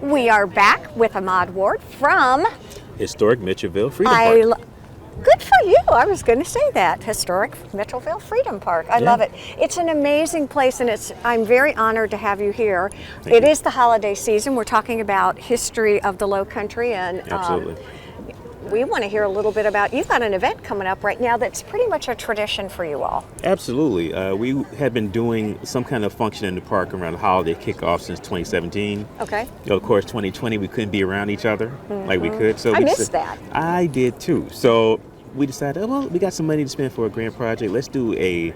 We are back with Ahmad Ward from Historic Mitchelville Freedom Park. Good for you. I was going to say that. Historic Mitchelville Freedom Park. I love it. It's an amazing place, and I'm very honored to have you here. It is the holiday season. We're talking about history of the Lowcountry, and Absolutely. We want to hear a little bit about, you've got an event coming up right now that's pretty much a tradition for you all. Absolutely. We have been doing some kind of function in the park around the holiday kickoff since 2017. Okay. Of course, 2020, we couldn't be around each other like we could. So I missed that. I did too. So we decided, oh, well, we got some money to spend for a grand project. Let's do a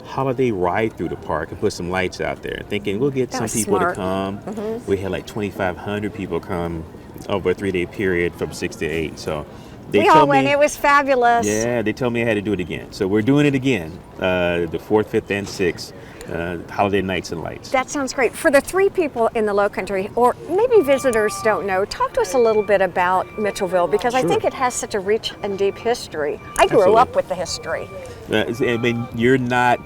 holiday ride through the park and put some lights out there. Thinking we'll get some people to come. We had like 2,500 people come over a 3-day period from 6 to 8. So we all went. It was fabulous. Yeah, they told me I had to do it again. So we're doing it again, the 4th, 5th, and 6th, holiday nights and lights. That sounds great. For the 3 people in the Lowcountry, or maybe visitors don't know, talk to us a little bit about Mitchelville, because I think it has such a rich and deep history. I grew up with the history. I mean, you're not,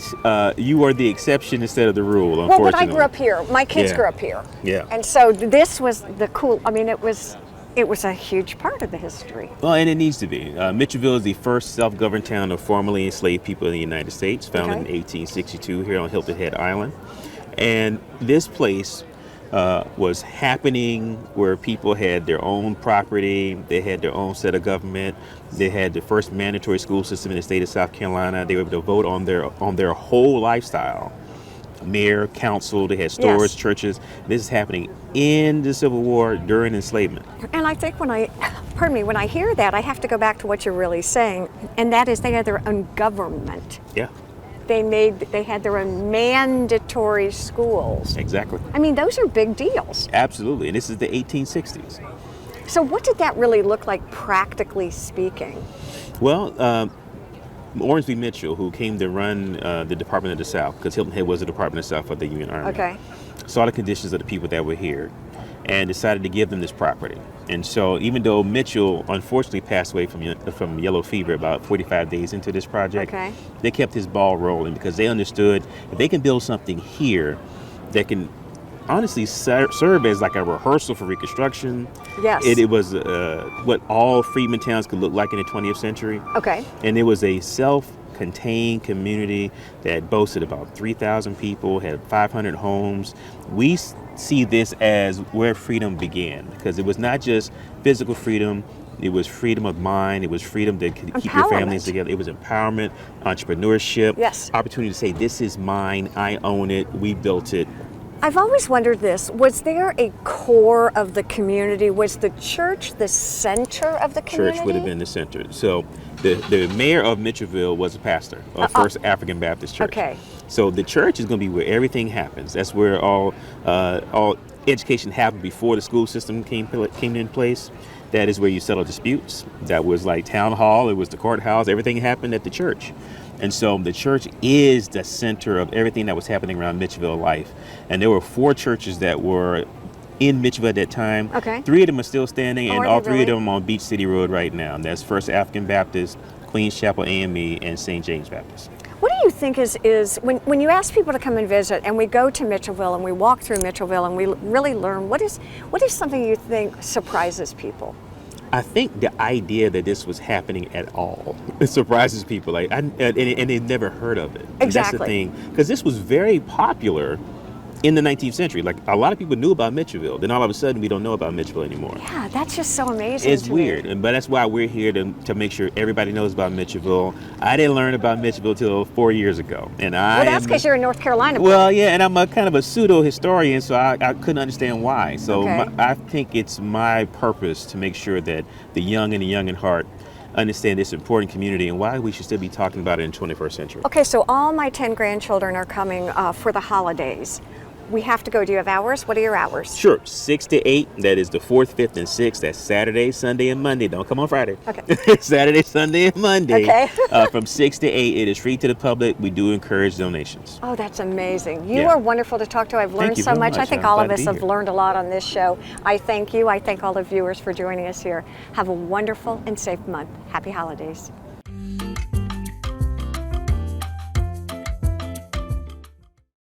you are the exception instead of the rule, unfortunately. Well, but I grew up here. My kids grew up here. Yeah. And so this was the cool, I mean, it was a huge part of the history. Well, and it needs to be. Mitchelville is the first self-governed town of formerly enslaved people in the United States, founded in 1862 here on Hilton Head Island. And this place was happening where people had their own property, they had their own set of government, they had the first mandatory school system in the state of South Carolina, they were able to vote on their whole lifestyle. Mayor, council, they had stores, churches. This is happening in the Civil War during enslavement. And I think when I hear that, I have to go back to what you're really saying, and that is they had their own government. Yeah. They had their own mandatory schools. Exactly. I mean, those are big deals. Absolutely, and this is the 1860s. So what did that really look like, practically speaking? Well, Orange v. Mitchell, who came to run the Department of the South, because Hilton Head was the Department of the South for the Union Army, saw the conditions of the people that were here and decided to give them this property. And so even though Mitchell unfortunately passed away from yellow fever about 45 days into this project, they kept his ball rolling because they understood if they can build something here that can honestly serve as like a rehearsal for Reconstruction. Yes. It was what all freedmen towns could look like in the 20th century. Okay. And it was a self-contained community that boasted about 3,000 people, had 500 homes. We see this as where freedom began, because it was not just physical freedom, it was freedom of mind, it was freedom to keep your families together, it was empowerment, entrepreneurship, opportunity to say, this is mine, I own it, we built it. I've always wondered this, was there a core of the community? Was the church the center of the community? Church would have been the center. So the mayor of Mitchelville was a pastor of First African Baptist Church. Okay. So the church is going to be where everything happens. That's where all education happened before the school system came in place. That is where you settle disputes. That was like town hall. It was the courthouse. Everything happened at the church. And so the church is the center of everything that was happening around Mitchelville life. And there were 4 churches that were in Mitchelville at that time. Okay. 3 of them are still standing, and all 3 of really? them on Beach City Road right now. And that's First African Baptist, Queens Chapel AME, and St. James Baptist. What do you think is when you ask people to come and visit, and we go to Mitchelville and we walk through Mitchelville and we really learn, what is something you think surprises people? I think the idea that this was happening at all, it surprises people. And they've never heard of it. Exactly. And that's the thing, because this was very popular in the 19th century. Like, a lot of people knew about Mitchelville. Then all of a sudden, we don't know about Mitchelville anymore. Yeah, that's just so amazing. It's weird, but that's why we're here to make sure everybody knows about Mitchelville. I didn't learn about Mitchelville till 4 years ago, and well, that's because you're in North Carolina. Well, yeah, and I'm a kind of a pseudo historian, so I couldn't understand why. So I think it's my purpose to make sure that the young and the young in heart understand this important community and why we should still be talking about it in the 21st century. Okay, so all my 10 grandchildren are coming for the holidays. We have to go. Do you have hours? What are your hours? Sure. 6 to 8. That is the 4th, 5th, and 6th. That's Saturday, Sunday, and Monday. Don't come on Friday. Okay. Saturday, Sunday, and Monday. Okay. From 6 to 8. It is free to the public. We do encourage donations. Oh, that's amazing. You are wonderful to talk to. I've learned so much. I think all of us have learned a lot on this show. I thank you. I thank all the viewers for joining us here. Have a wonderful and safe month. Happy holidays.